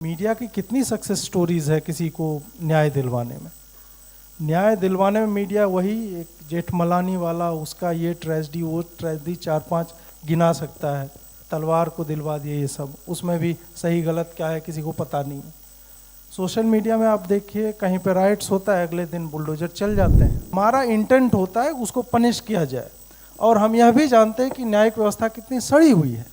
Media की कितनी success stories है किसी को न्याय दिलवाने में। न्याय दिलवाने में मीडिया वही एक जेठमलानी वाला, उसका ये ट्रेजेडी वो ट्रेजेडी 4-5 गिना सकता है, तलवार को दिलवा दिए ये सब, उसमें भी सही गलत क्या है किसी को पता नहीं है। सोशल मीडिया में आप देखिए कहीं पे राइट्स होता है, अगले दिन बुलडोजर चल जाते हैं। हमारा इंटेंट होता है उसको पनिश किया जाए, और हम यह भी जानते हैं कि न्यायिक व्यवस्था कितनी सड़ी हुई है।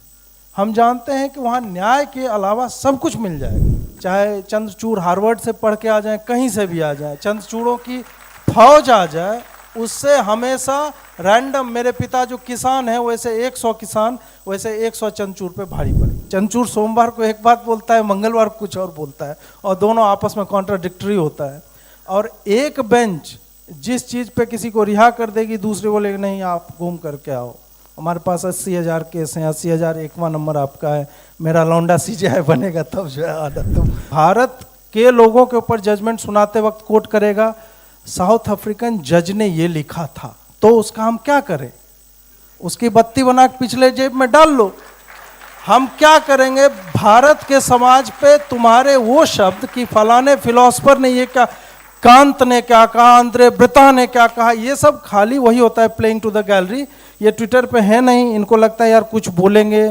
हम जानते हैं कि वहाँ न्याय के अलावा सब कुछ मिल जाएगा, चाहे चंद्रचूड़ हार्वर्ड से पढ़ के आ जाए, कहीं से भी आ जाए, चंद्रचूड़ों की फौज आ जाए, उससे हमेशा रैंडम, मेरे पिता जो किसान है वैसे 100 किसान, वैसे 100 चंद्रचूड़ पे भारी पड़े। चंद्रचूड़ सोमवार को एक बात बोलता है, मंगलवार को कुछ और बोलता है, और दोनों आपस में कॉन्ट्राडिक्टरी होता है। और एक बेंच जिस चीज़ पे किसी को रिहा कर देगी, दूसरे को लेकर नहीं आप घूम करके आओ, हमारे पास 80,000 केस हैं, 80,001वां नंबर आपका है, मेरा लौंडा सीजीआई बनेगा तब जो है आदत। तो भारत के लोगों के ऊपर जजमेंट सुनाते वक्त कोट करेगा, साउथ अफ्रीकन जज ने ये लिखा था, तो उसका हम क्या करें? उसकी बत्ती बना के पिछले जेब में डाल लो। हम क्या करेंगे? भारत के समाज पे तुम्हारे वो शब्द कि फलाने फिलोसफर ने ये क्या, कांत ने क्या कहा, आंद्रे ब्रिता ने क्या कहा, ये सब खाली वही होता है, प्लेइंग टू द गैलरी। ये ट्विटर पे है नहीं, इनको लगता है यार कुछ बोलेंगे,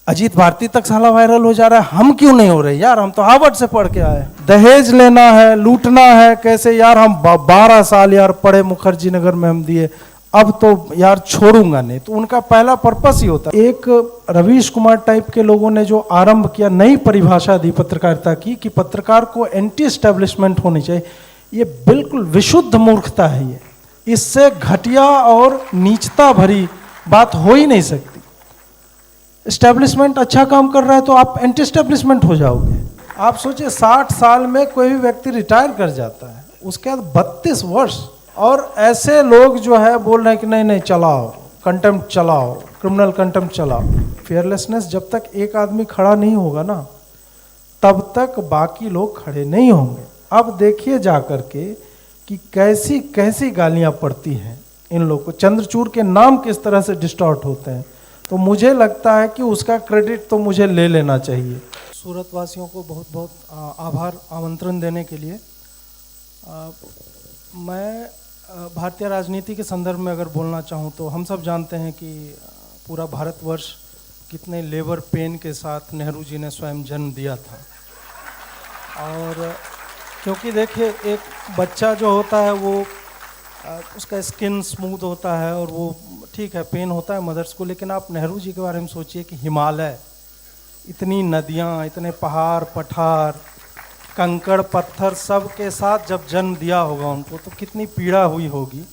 अजीत भारती तक साला वायरल हो जा रहा है, हम क्यों नहीं हो रहे यार, हम तो हार्वर्ड से पढ़ के आए। दहेज लेना है, लूटना है, कैसे यार, हम 12 साल यार पढ़े मुखर्जी नगर में हम दिए, अब तो यार छोड़ूंगा नहीं। तो उनका पहला पर्पस ही होता है। एक रवीश कुमार टाइप के लोगों ने जो आरंभ किया, नई परिभाषा दी पत्रकारिता की कि पत्रकार को एंटी एस्टेब्लिशमेंट होनी चाहिए, ये बिल्कुल विशुद्ध मूर्खता है। ये इससे घटिया और नीचता भरी बात हो ही नहीं सकती। एस्टेब्लिशमेंट अच्छा काम कर रहा है तो आप एंटी एस्टेब्लिशमेंट हो जाओगे। आप सोचिए 60 साल में कोई भी व्यक्ति रिटायर कर जाता है, उसके बाद 32 वर्ष, और ऐसे लोग जो है बोल रहे हैं कि नहीं नहीं चलाओ, कंटेम्प्ट चलाओ, क्रिमिनल कंटेम्प्ट चलाओ। फियरलेसनेस जब तक एक आदमी खड़ा नहीं होगा ना, तब तक बाकी लोग खड़े नहीं होंगे। अब देखिए जा करके कि कैसी कैसी गालियां पड़ती हैं इन लोगों को, चंद्रचूड़ के नाम किस तरह से डिस्टॉर्ट होते हैं। तो मुझे लगता है कि उसका क्रेडिट तो मुझे ले लेना चाहिए। सूरत वासियों को बहुत बहुत आभार आमंत्रण देने के लिए। मैं भारतीय राजनीति के संदर्भ में अगर बोलना चाहूँ तो हम सब जानते हैं कि पूरा भारतवर्ष कितने लेबर पेन के साथ नेहरू जी ने स्वयं जन्म दिया था। और क्योंकि देखिए एक बच्चा जो होता है वो उसका स्किन स्मूथ होता है और वो ठीक है, पेन होता है मदर्स को, लेकिन आप नेहरू जी के बारे में सोचिए कि हिमालय, इतनी नदियाँ, इतने पहाड़ पठार, कंकड़ पत्थर सब के साथ जब जन्म दिया होगा उनको, तो कितनी पीड़ा हुई होगी।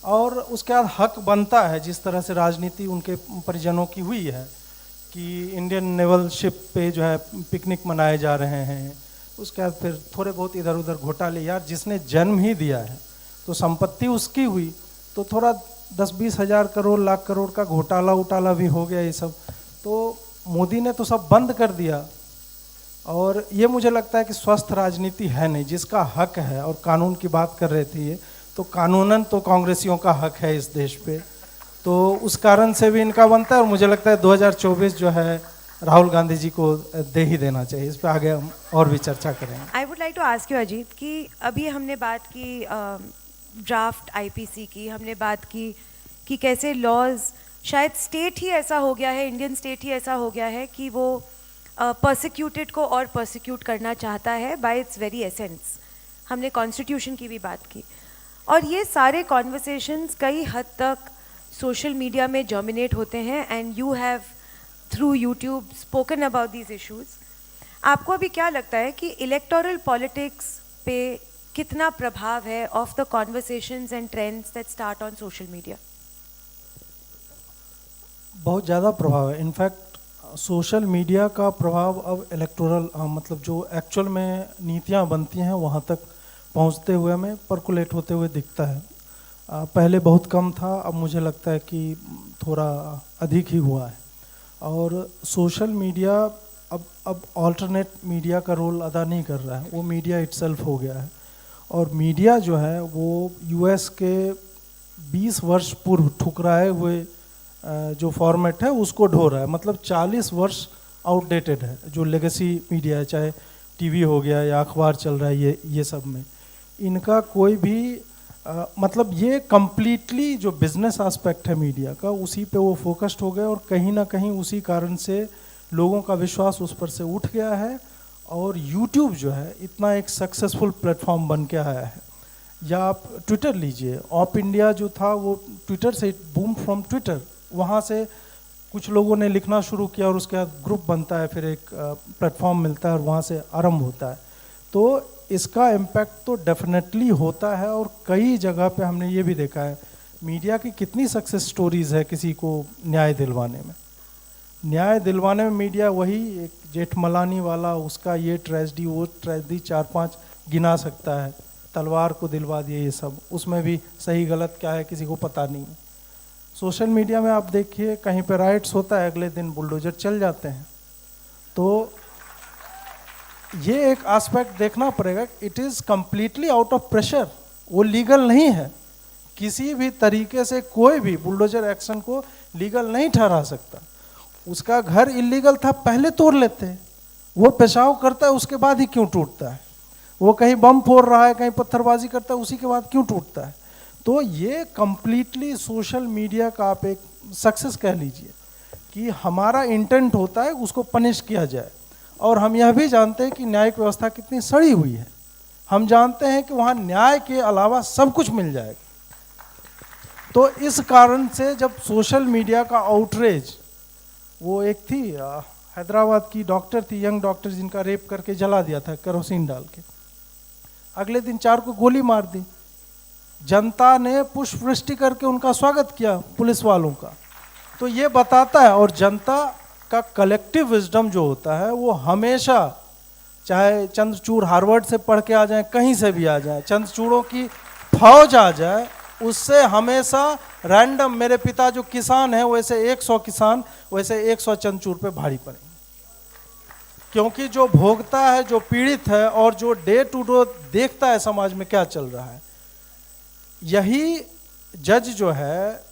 और उसके बाद हक बनता है, जिस तरह से राजनीति उनके परिजनों की हुई है कि इंडियन नेवल शिप पे जो है पिकनिक मनाए जा रहे हैं, उसके बाद फिर थोड़े बहुत इधर उधर घोटाले। यार जिसने जन्म ही दिया है तो संपत्ति उसकी हुई, तो थोड़ा 10-20 हज़ार करोड़ लाख करोड़ का घोटाला उटाला भी हो गया ये सब। तो मोदी ने तो सब बंद कर दिया, और ये मुझे लगता है कि स्वस्थ राजनीति है नहीं। जिसका हक है, और कानून की बात कर रहे थे ये, तो कानूनन तो कांग्रेसियों का हक है इस देश पे, तो उस कारण से भी इनका बनता है। और मुझे लगता है 2024 जो है राहुल गांधी जी को दे ही देना चाहिए। इस पर आगे हम और भी चर्चा करेंगे। I would like to ask you Ajit कि अभी हमने बात की ड्राफ्ट आईपीसी की, हमने बात की कि कैसे लॉज, शायद स्टेट ही ऐसा हो गया है, इंडियन स्टेट ही ऐसा हो गया है कि वो परसिक्यूटेड को और परसिक्यूट करना चाहता है बाय इट्स वेरी एसेंस। हमने कॉन्स्टिट्यूशन की भी बात की, और ये सारे कॉन्वर्सेशंस कई हद तक सोशल मीडिया में जर्मिनेट होते हैं, and you have through YouTube spoken about these issues. आपको अभी क्या लगता है कि इलेक्टोरल पॉलिटिक्स पे कितना प्रभाव है of the conversations and trends that start on social media? बहुत ज़्यादा प्रभाव है। इनफैक्ट सोशल मीडिया का प्रभाव अब इलेक्टोरल मतलब जो एक्चुअल में नीतियां बनती हैं वहाँ तक पहुँचते हुए हमें परकुलेट होते हुए दिखता है। पहले बहुत कम था, अब मुझे लगता है कि थोड़ा अधिक ही हुआ है। और सोशल मीडिया अब ऑल्टरनेट मीडिया का रोल अदा नहीं कर रहा है, वो मीडिया इटसेल्फ हो गया है। और मीडिया जो है वो यूएस के 20 वर्ष पूर्व ठुकराए हुए जो फॉर्मेट है उसको ढो रहा है। मतलब 40 वर्ष आउटडेटेड है। जो लेगेसी मीडिया है, चाहे टीवी हो गया या अखबार चल रहा है, ये सब में इनका कोई भी मतलब ये कम्प्लीटली जो बिजनेस एस्पेक्ट है मीडिया का, उसी पे वो फोकस्ड हो गए और कहीं ना कहीं उसी कारण से लोगों का विश्वास उस पर से उठ गया है। और यूट्यूब जो है इतना एक सक्सेसफुल प्लेटफॉर्म बन के आया है। या आप ट्विटर लीजिए, ऑप इंडिया जो था वो ट्विटर से, बूम फ्रॉम ट्विटर, वहाँ से कुछ लोगों ने लिखना शुरू किया और उसके बाद ग्रुप बनता है, फिर एक प्लेटफॉर्म मिलता है और वहाँ से आरंभ होता है। तो इसका इम्पैक्ट तो डेफिनेटली होता है। और कई जगह पे हमने ये भी देखा है मीडिया की कितनी सक्सेस स्टोरीज है किसी को न्याय दिलवाने में। न्याय दिलवाने में मीडिया वही एक जेठमलानी वाला, उसका ये ट्रेजेडी वो ट्रेजेडी 4-5 गिना सकता है, तलवार को दिलवा दिए ये सब, उसमें भी सही गलत क्या है किसी को पता नहीं है। सोशल मीडिया में आप देखिए कहीं पे राइट्स होता है, अगले दिन बुलडोजर चल जाते हैं। तो ये एक एस्पेक्ट देखना पड़ेगा, it is completely out of pressure, वो लीगल नहीं है। किसी भी तरीके से कोई भी बुलडोजर एक्शन को लीगल नहीं ठहरा सकता। उसका घर इलीगल था, पहले तोड़ लेते हैं। वो पेशाब करता है उसके बाद ही क्यों टूटता है? वो कहीं बम फोड़ रहा है, कहीं पत्थरबाजी करता है, उसी के बाद क्यों टूटता है? तो ये कम्प्लीटली सोशल मीडिया का आप एक सक्सेस कह लीजिए कि हमारा इंटेंट होता है उसको पनिश किया जाए। और हम यह भी जानते हैं कि न्यायिक व्यवस्था कितनी सड़ी हुई है। हम जानते हैं कि वहाँ न्याय के अलावा सब कुछ मिल जाएगा। तो इस कारण से जब सोशल मीडिया का आउटरीच, वो एक थी हैदराबाद की डॉक्टर थी, यंग डॉक्टर, जिनका रेप करके जला दिया था केरोसिन डाल के, अगले दिन 4 को गोली मार दी। जनता ने पुष्प वृष्टि करके उनका स्वागत किया, पुलिस वालों का। तो ये बताता है, और जनता का कलेक्टिव विजडम जो होता है वो हमेशा, चाहे चंद्रचूड़ हार्वर्ड से पढ़ के आ जाए, कहीं से भी आ जाए, चंद्रचूड़ों की फौज आ जाए, उससे हमेशा रैंडम, मेरे पिता जो किसान है वैसे 100 किसान, वैसे 100 चंद्रचूड़ पे भारी पड़ेंगे। क्योंकि जो भोगता है, जो पीड़ित है और जो डे टू डे देखता है समाज में क्या चल रहा है, यही जज जो है,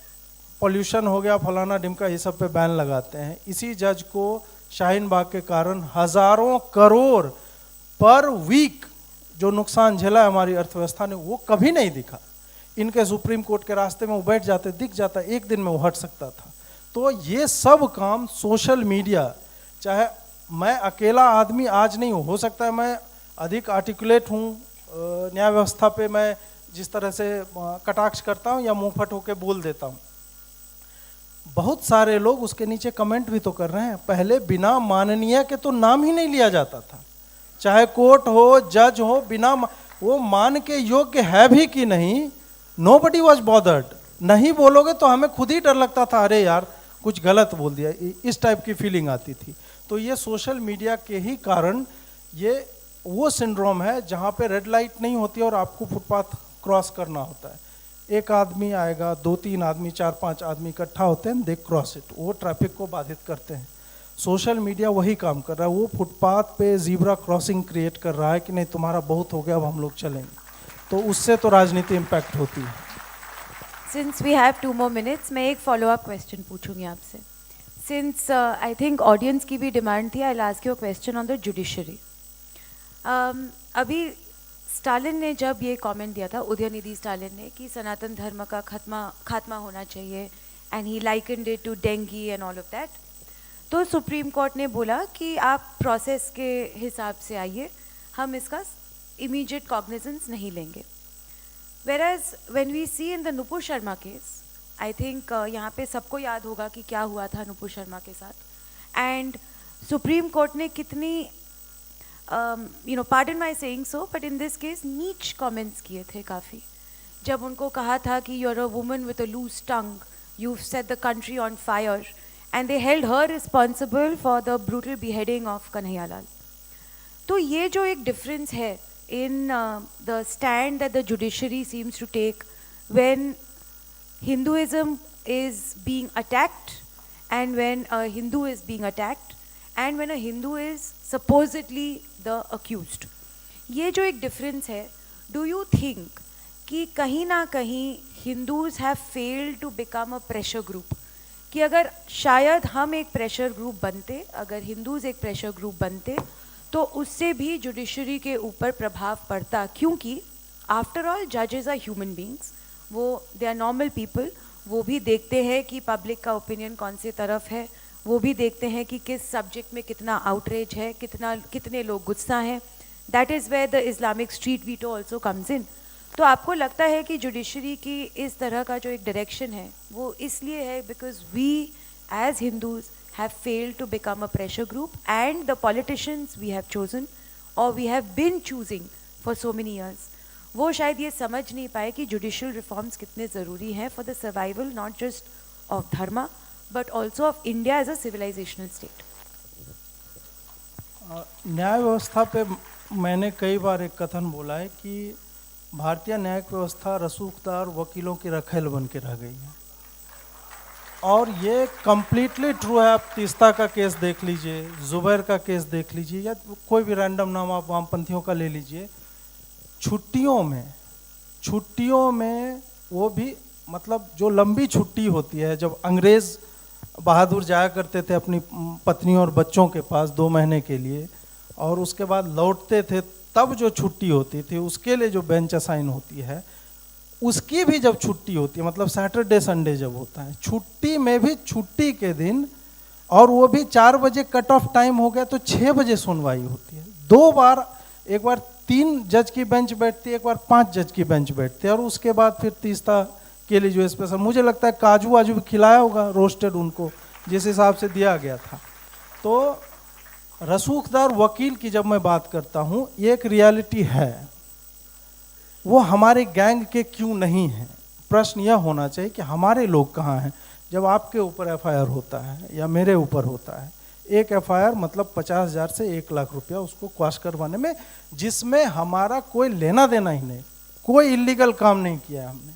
पॉल्यूशन हो गया फलाना ढिमका, ये सब पे बैन लगाते हैं, इसी जज को शाहीन बाग के कारण हजारों करोड़ पर वीक जो नुकसान झेला है हमारी अर्थव्यवस्था ने, वो कभी नहीं दिखा। इनके सुप्रीम कोर्ट के रास्ते में वो बैठ जाते, दिख जाता, एक दिन में वो हट सकता था। तो ये सब काम सोशल मीडिया, चाहे मैं अकेला आदमी आज नहीं हूँ, हो सकता है मैं अधिक आर्टिकुलेट हूँ न्याय व्यवस्था पे, मैं जिस तरह से कटाक्ष करता हूँ या मुंहफट होकर बोल देता हूँ, बहुत सारे लोग उसके नीचे कमेंट भी तो कर रहे हैं। पहले बिना माननीय के तो नाम ही नहीं लिया जाता था, चाहे कोर्ट हो, जज हो, बिना वो मान के योग्य है भी कि नहीं, नोबडी वाज बॉदर्ड। नहीं बोलोगे तो हमें खुद ही डर लगता था, अरे यार कुछ गलत बोल दिया, इस टाइप की फीलिंग आती थी। तो ये सोशल मीडिया के ही कारण ये वो सिंड्रोम है जहाँ पे रेड लाइट नहीं होती और आपको फुटपाथ क्रॉस करना होता है। एक आदमी आएगा, 2-3 आदमी, 4-5 आदमी इकट्ठा होते हैं, दे क्रॉस इट, वो ट्रैफिक को बाधित करते हैं। सोशल मीडिया वही काम कर रहा है, वो फुटपाथ पे जीब्रा क्रॉसिंग क्रिएट कर रहा है कि नहीं तुम्हारा बहुत हो गया, अब हम लोग चलेंगे। तो उससे तो राजनीति इम्पैक्ट होती है। Since we have 2 more minutes, मैं एक फॉलो अप क्वेश्चन पूछूंगी आपसे। सिंस आई थिंक ऑडियंस की भी डिमांड थी, I will ask you a question on the judiciary. अभी स्टालिन ने जब ये कमेंट दिया था, उदयनिधि स्टालिन ने, कि सनातन धर्म का खात्मा होना चाहिए, and he likened it to dengue and all of that, तो सुप्रीम कोर्ट ने बोला कि आप प्रोसेस के हिसाब से आइए, हम इसका इमीडिएट कॉग्निजेंस नहीं लेंगे। Whereas when we see in the Nupur Sharma case, I think यहाँ पे सबको याद होगा कि क्या हुआ था नुपुर शर्मा के साथ, एंड सुप्रीम कोर्ट ने कितनी pardon my saying so, but in this case नीच comments किए थे काफ़ी, जब उनको कहा था कि you're a woman with a loose tongue, you've set the country on fire, and they held her responsible for the brutal beheading of Kanhaiyalal. तो ये जो एक difference है in the stand that the judiciary seems to take when Hinduism is being attacked and when a Hindu is being attacked and when a Hindu is supposedly the accused, ये जो एक difference है, do you think कि कहीं ना कहीं Hindus have failed to become a pressure group कि अगर शायद हम एक प्रेशर ग्रुप बनते, अगर हिंदूज एक प्रेशर ग्रुप बनते, तो उससे भी जुडिशरी के ऊपर प्रभाव पड़ता, क्योंकि आफ्टर ऑल जजेस आर ह्यूमन बींग्स, वो दे आर नॉर्मल पीपल, वो भी देखते हैं कि पब्लिक का ओपिनियन कौन से तरफ है, वो भी देखते हैं कि किस सब्जेक्ट में कितना आउटरेज है, कितने लोग गुस्सा हैं. That is where the Islamic street veto also comes in. तो आपको लगता है कि जुडिशरी की इस तरह का जो एक डायरेक्शन है वो इसलिए है because we as Hindus have failed to become a pressure group, and the politicians we have chosen or we have been choosing for so many years, वो शायद ये समझ नहीं पाए कि जुडिशियल रिफॉर्म्स कितने ज़रूरी हैं for the survival not just of dharma but also of India as a civilisational state. न्याय व्यवस्था पे मैंने कई बार एक कथन बोला है कि भारतीय न्यायिक व्यवस्था रसूखदार वकीलों की रखेल बन के रह गई है, और ये कम्प्लीटली ट्रू है. आप तीस्ता का केस देख लीजिए, जुबैर का केस देख लीजिए, या कोई भी रैंडम नाम आप वामपंथियों का ले लीजिए. छुट्टियों में वो भी मतलब जो लंबी छुट्टी होती है, जब अंग्रेज़ बहादुर जाया करते थे अपनी पत्नियों और बच्चों के पास 2 महीने के लिए, और उसके बाद लौटते थे, तब जो छुट्टी होती थी उसके लिए जो बेंच असाइन होती है, उसकी भी जब छुट्टी होती है, मतलब सैटरडे संडे जब होता है, छुट्टी में भी छुट्टी के दिन, और वो भी 4 बजे कट ऑफ टाइम हो गया तो 6 बजे सुनवाई होती है. 2 बार, एक बार 3 जज की बेंच बैठती है, एक बार 5 जज की बेंच बैठती है, और उसके बाद फिर तीस्ता के लिए जो स्पेशल, मुझे लगता है काजू वाजू भी खिलाया होगा रोस्टेड उनको, जिस हिसाब से दिया गया था. तो रसूखदार वकील की जब मैं बात करता हूँ, ये एक रियलिटी है. वो हमारे गैंग के क्यों नहीं हैं? प्रश्न यह होना चाहिए कि हमारे लोग कहाँ हैं. जब आपके ऊपर एफआईआर होता है या मेरे ऊपर होता है, एक एफआईआर मतलब 50,000 से 1 लाख रुपया उसको क्वाश करवाने में, जिसमें हमारा कोई लेना देना ही नहीं, कोई इलीगल काम नहीं किया है हमने.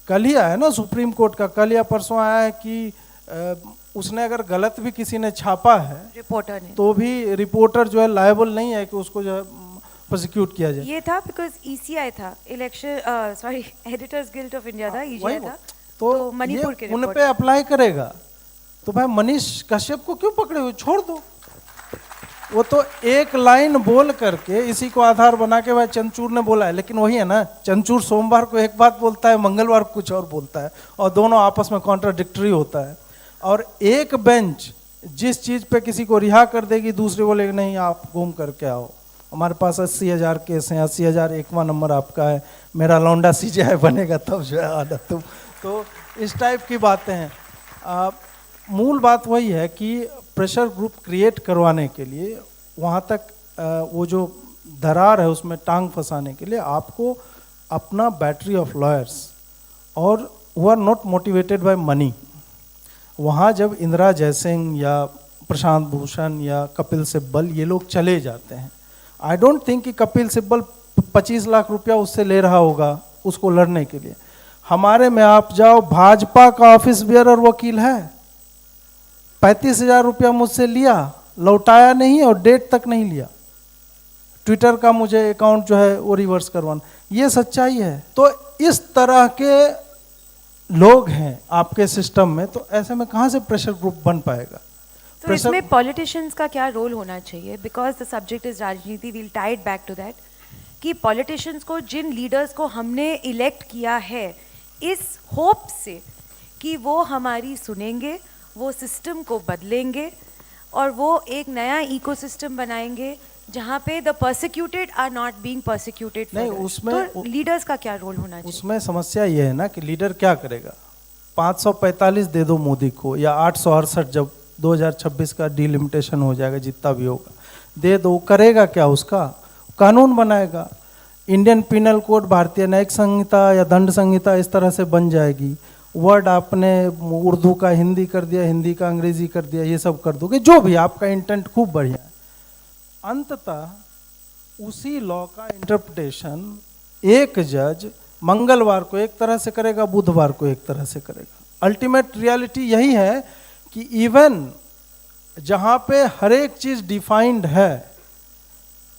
कल ही आया ना सुप्रीम कोर्ट का, कल या परसों आया है कि उसने अगर गलत भी किसी ने छापा है, रिपोर्टर ने, तो भी रिपोर्टर जो है लायबल नहीं है कि उसको जो है प्रोसिक्यूट किया जाए. ये था बिकॉज ईसीआई था, election sorry editors guild of India था, ईसीआई था, तो मणिपुर के उन पे अप्लाई करेगा. तो भाई मनीष कश्यप को क्यों पकड़े हुए, छोड़ दो. वो तो एक लाइन बोल करके इसी को आधार बना के भाई चंद्रचूड़ ने बोला है, लेकिन वही है ना, चंद्रचूड़ सोमवार को एक बात बोलता है, मंगलवार को कुछ और बोलता है, और दोनों आपस में कॉन्ट्राडिक्टरी होता है. और एक बेंच जिस चीज़ पे किसी को रिहा कर देगी, दूसरे बोलेगी नहीं आप घूम करके आओ, हमारे पास 80,000 केस हैं, 80,001वां नंबर आपका है, मेरा लौंडा सीजीआई बनेगा तब जो है आना तुम. तो इस टाइप की बातें हैं. मूल बात वही है कि प्रेशर ग्रुप क्रिएट करवाने के लिए, वहाँ तक वो जो दरार है उसमें टांग फंसाने के लिए आपको अपना बैटरी ऑफ लॉयर्स, और वो are not motivated by money. वहाँ जब इंदिरा जयसिंह या प्रशांत भूषण या कपिल सिब्बल ये लोग चले जाते हैं, आई डोंट थिंक कि कपिल सिब्बल 25 लाख रुपया उससे ले रहा होगा उसको लड़ने के लिए. हमारे में आप जाओ, भाजपा का ऑफिस बेयरर वकील है, 35,000 रुपया मुझसे लिया, लौटाया नहीं और डेट तक नहीं लिया. ट्विटर का मुझे अकाउंट जो है वो रिवर्स करवाना, ये सच्चाई है. तो इस तरह के लोग हैं आपके सिस्टम में, तो ऐसे में कहाँ से प्रेशर ग्रुप बन पाएगा? तो इसमें पॉलिटिशियंस का क्या रोल होना चाहिए? बिकॉज द सब्जेक्ट इज राजनीति, we'll tied back to that, कि पॉलिटिशियंस को, जिन लीडर्स को हमने इलेक्ट किया है इस होप से कि वो हमारी सुनेंगे, वो सिस्टम को बदलेंगे और वो एक नया इकोसिस्टम बनाएंगे जहाँ पे the persecuted are not being persecuted. नहीं, उसमें तो लीडर्स का क्या रोल होना चाहिए? उसमें समस्या ये है ना कि लीडर क्या करेगा. 545 दे दो मोदी को, या 868 जब 2026 का डिलिमिटेशन हो जाएगा, जितना भी होगा दे दो, करेगा क्या? उसका कानून बनाएगा. इंडियन पिनल कोड, भारतीय न्यायिक संहिता या दंड संहिता इस तरह से बन जाएगी. वर्ड आपने उर्दू का हिंदी कर दिया, हिंदी का अंग्रेजी कर दिया, ये सब कर दोगे, जो भी आपका इंटेंट खूब बढ़िया है. अंततः उसी लॉ का इंटरप्रिटेशन एक जज मंगलवार को एक तरह से करेगा, बुधवार को एक तरह से करेगा. अल्टीमेट रियलिटी यही है कि इवन जहाँ पे हर एक चीज़ डिफाइंड है,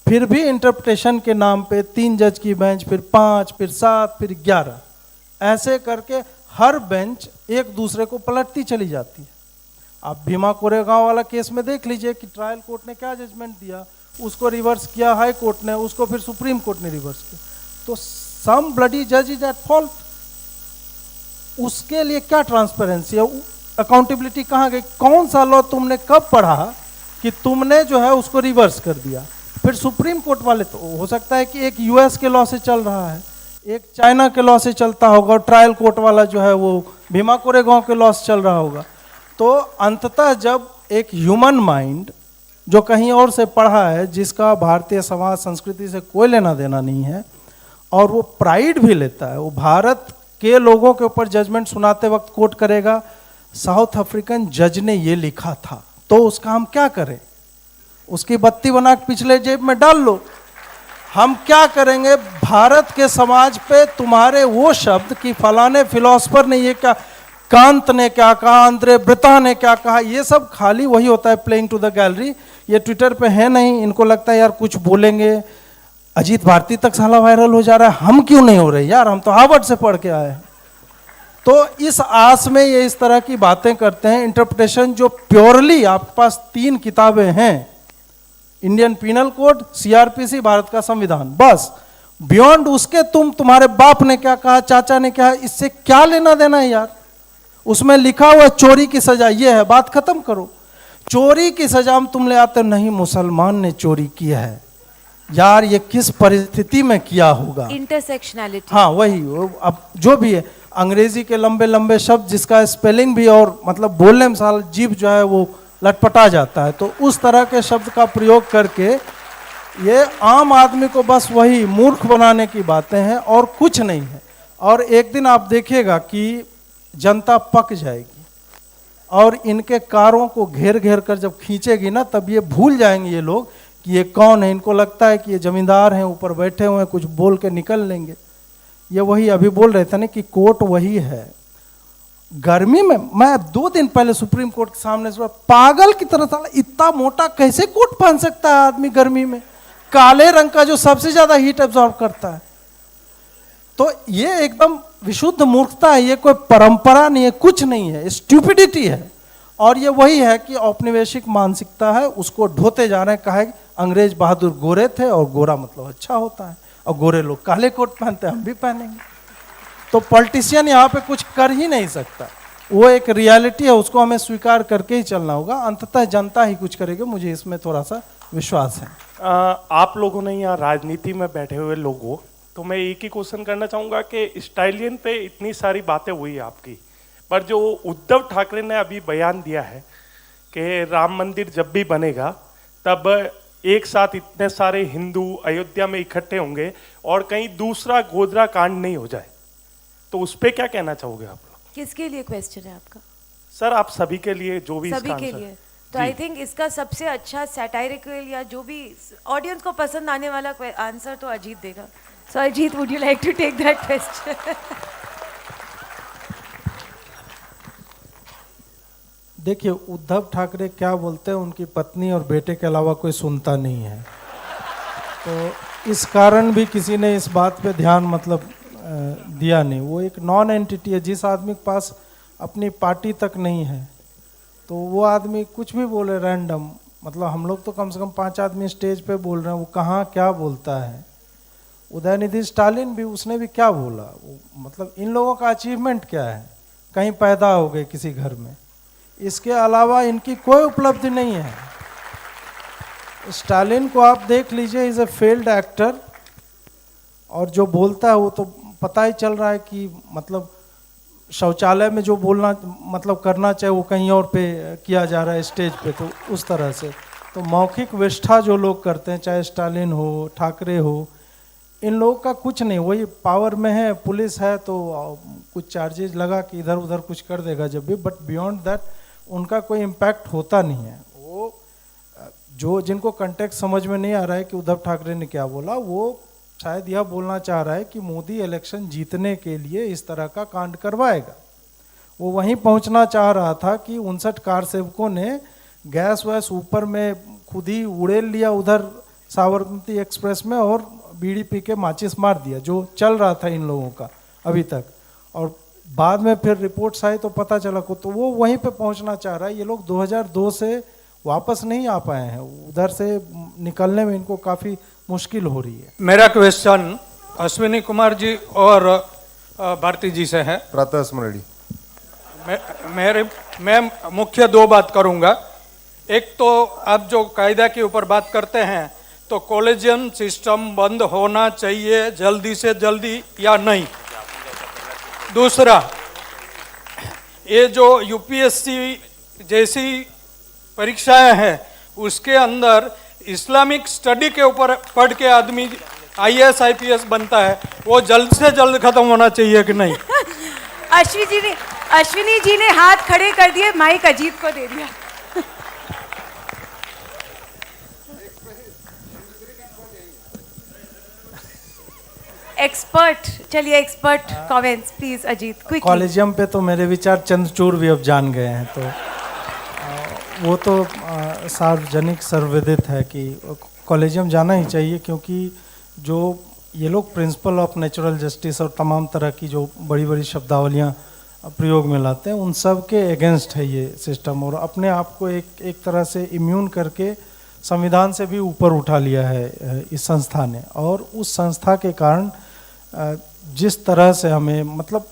फिर भी इंटरप्रिटेशन के नाम पे 3 जज की बेंच, फिर 5, फिर 7, फिर 11, ऐसे करके हर बेंच एक दूसरे को पलटती चली जाती है। आप भीमा कोरेगांव वाला केस में देख लीजिए कि ट्रायल कोर्ट ने क्या जजमेंट दिया, उसको रिवर्स किया हाई कोर्ट ने, उसको फिर सुप्रीम कोर्ट ने रिवर्स किया। तो सम ब्लडी जज इज एट फॉल्ट। उसके लिए क्या ट्रांसपेरेंसी है, अकाउंटेबिलिटी कहाँ गई? कौन सा लॉ तुमने कब पढ़ा कि तुमने जो है उसको रिवर्स कर दिया? फिर सुप्रीम कोर्ट वाले, तो हो सकता है कि एक यूएस के लॉ से चल रहा है, एक चाइना के लॉ से चलता होगा, और ट्रायल कोर्ट वाला जो है वो भीमा कोरेगांव के लॉ से चल रहा होगा। तो अंततः जब एक ह्यूमन माइंड जो कहीं और से पढ़ा है, जिसका भारतीय समाज संस्कृति से कोई लेना देना नहीं है, और वो प्राइड भी लेता है, वो भारत के लोगों के ऊपर जजमेंट सुनाते वक्त कोट करेगा साउथ अफ्रीकन जज ने ये लिखा था, तो उसका हम क्या करें? उसकी बत्ती बना के पिछले जेब में डाल लो। हम क्या करेंगे? भारत के समाज पे तुम्हारे वो शब्द कि फलाने फिलोसफर ने ये क्या, कांत ने क्या कहा, आंद्रे ब्रिता ने क्या कहा, ये सब खाली वही होता है प्लेइंग टू द गैलरी। ये ट्विटर पे है नहीं, इनको लगता है यार कुछ बोलेंगे, अजीत भारती तक साला वायरल हो जा रहा है, हम क्यों नहीं हो रहे यार, हम तो हार्वर्ड से पढ़ के आए हैं। तो इस आस में ये इस तरह की बातें करते हैं। इंटरप्रिटेशन जो प्योरली, आपके पास 3 किताबें हैं, Indian Penal Code, CrPC, Bharat का संविधान, बस बियॉन्ड उसके तुम्हारे बाप ने क्या कहा, चाचा ने क्या, इससे क्या लेना देना है यार? उसमें लिखा हुआ चोरी की सजा ये है, बात खत्म करो। चोरी की सजा में तुम ले आते हो, नहीं मुसलमान ने चोरी किया है यार, ये किस परिस्थिति में किया होगा? इंटरसेक्शनैलिटी, हाँ वही, अब जो भी है, अंग्रेजी के लंबे लंबे शब्द जिसका स्पेलिंग भी और मतलब बोलने में साल जीभ जो है वो लटपटा जाता है, तो उस तरह के शब्द का प्रयोग करके ये आम आदमी को बस वही मूर्ख बनाने की बातें हैं और कुछ नहीं है। और एक दिन आप देखिएगा कि जनता पक जाएगी और इनके कारों को घेर घेर कर जब खींचेगी ना, तब ये भूल जाएंगे ये लोग कि ये कौन है। इनको लगता है कि ये जमींदार हैं, ऊपर बैठे हुए हैं, कुछ बोल के निकल लेंगे। ये वही अभी बोल रहे थे ना कि कोर्ट वही है। गर्मी में मैं 2 दिन पहले सुप्रीम कोर्ट के सामने से पागल की तरह था, इतना मोटा कैसे कोट पहन सकता है आदमी गर्मी में, काले रंग का जो सबसे ज्यादा हीट एब्जॉर्ब करता है। तो ये एकदम विशुद्ध मूर्खता है, ये कोई परंपरा नहीं है, कुछ नहीं है, स्टूपिडिटी है। और ये वही है कि औपनिवेशिक मानसिकता है, उसको ढोते जा रहे हैं। कहा है अंग्रेज बहादुर गोरे थे और गोरा मतलब अच्छा होता है, और गोरे लोग काले कोट पहनते हैं, हम भी पहनेंगे। तो पॉलिटिशियन यहाँ पे कुछ कर ही नहीं सकता, वो एक रियलिटी है, उसको हमें स्वीकार करके ही चलना होगा। अंततः जनता ही कुछ करेगी, मुझे इसमें थोड़ा सा विश्वास है। आप लोगों ने यहाँ राजनीति में बैठे हुए लोग हो, तो मैं एक ही क्वेश्चन करना चाहूँगा कि स्टाइलियन पे इतनी सारी बातें हुई आपकी, पर जो उद्धव ठाकरे ने अभी बयान दिया है कि राम मंदिर जब भी बनेगा तब एक साथ इतने सारे हिंदू अयोध्या में इकट्ठे होंगे और कहीं दूसरा गोधरा कांड नहीं हो जाए, तो उस पर क्या कहना चाहोगे आप लोग? किसके लिए क्वेश्चन है आपका? सर आप सभी के लिए, जो भी सभी के लिए। तो आई थिंक इसका सबसे अच्छा सैटायरिकल या जो भी ऑडियंस को पसंद आने वाला आंसर तो अजीत देगा। So Ajit, would you like to take that question? देखिए, उद्धव ठाकरे क्या बोलते हैं उनकी पत्नी और बेटे के अलावा कोई सुनता नहीं है, तो इस कारण भी किसी ने इस बात पे ध्यान मतलब दिया नहीं। वो एक नॉन एंटिटी है। जिस आदमी के पास अपनी पार्टी तक नहीं है तो वो आदमी कुछ भी बोले रैंडम, मतलब हम लोग तो कम से कम 5 आदमी स्टेज पे बोल रहे हैं, वो कहाँ क्या बोलता है। उदयनिधि स्टालिन भी, उसने भी क्या बोला, वो मतलब इन लोगों का अचीवमेंट क्या है, कहीं पैदा हो गए किसी घर में, इसके अलावा इनकी कोई उपलब्धि नहीं है। स्टालिन को आप देख लीजिए, इज ए फेल्ड एक्टर, और जो बोलता है वो तो पता ही चल रहा है कि मतलब शौचालय में जो बोलना मतलब करना चाहिए वो कहीं और पे किया जा रहा है स्टेज पे, तो उस तरह से तो मौखिक विष्ठा जो लोग करते हैं, चाहे स्टालिन हो, ठाकरे हो, इन लोगों का कुछ नहीं, वही पावर में है, पुलिस है तो कुछ चार्जेस लगा कि इधर उधर कुछ कर देगा जब भी, बट बियॉन्ड दैट उनका कोई इम्पैक्ट होता नहीं है। वो जो जिनको कंटेक्स्ट समझ में नहीं आ रहा है कि उद्धव ठाकरे ने क्या बोला, वो शायद यह बोलना चाह रहा है कि मोदी इलेक्शन जीतने के लिए इस तरह का कांड करवाएगा। वो वहीं पहुंचना चाह रहा था कि 59 कार सेवकों ने गैस वैस ऊपर में खुद ही उड़ेल लिया उधर साबरमती एक्सप्रेस में और बीड़ी पी के माचिस मार दिया, जो चल रहा था इन लोगों का अभी तक। और बाद में फिर रिपोर्ट्स आई तो पता चला को, तो वो वहीं पे पहुंचना चाह रहा है। ये लोग 2002 से वापस नहीं आ पाए हैं, उधर से निकलने में इनको काफ़ी मुश्किल हो रही है। मेरा क्वेश्चन अश्विनी कुमार जी और भारती जी से है। प्रातः स्मृति। मैं मुख्य दो बात करूंगा। एक तो आप जो कायदा के ऊपर बात करते हैं, तो कॉलेजियम सिस्टम बंद होना चाहिए जल्दी से जल्दी या नहीं। दूसरा, ये जो यूपीएससी जैसी परीक्षाएं हैं उसके अंदर इस्लामिक स्टडी के ऊपर पढ़ के आदमी आईएएस आईपीएस बनता है, वो जल्द से जल्द खत्म होना चाहिए कि नहीं? अश्विनी जी ने हाथ खड़े कर दिए, माइक अजीत को दे दिया। एक्सपर्ट, चलिए expert comments please Ajit, quickly. Collegium पे तो मेरे विचार चंद्रचूड़ भी अब जान गए हैं, तो वो तो सार्वजनिक सर्वविदित है कि कॉलेजियम जाना ही चाहिए, क्योंकि जो ये लोग प्रिंसिपल ऑफ नेचुरल जस्टिस और तमाम तरह की जो बड़ी बड़ी शब्दावलियाँ प्रयोग में लाते हैं, उन सब के अगेंस्ट है ये सिस्टम, और अपने आप को एक तरह से इम्यून करके संविधान से भी ऊपर उठा लिया है इस संस्था ने। और उस संस्था के कारण जिस तरह से हमें, मतलब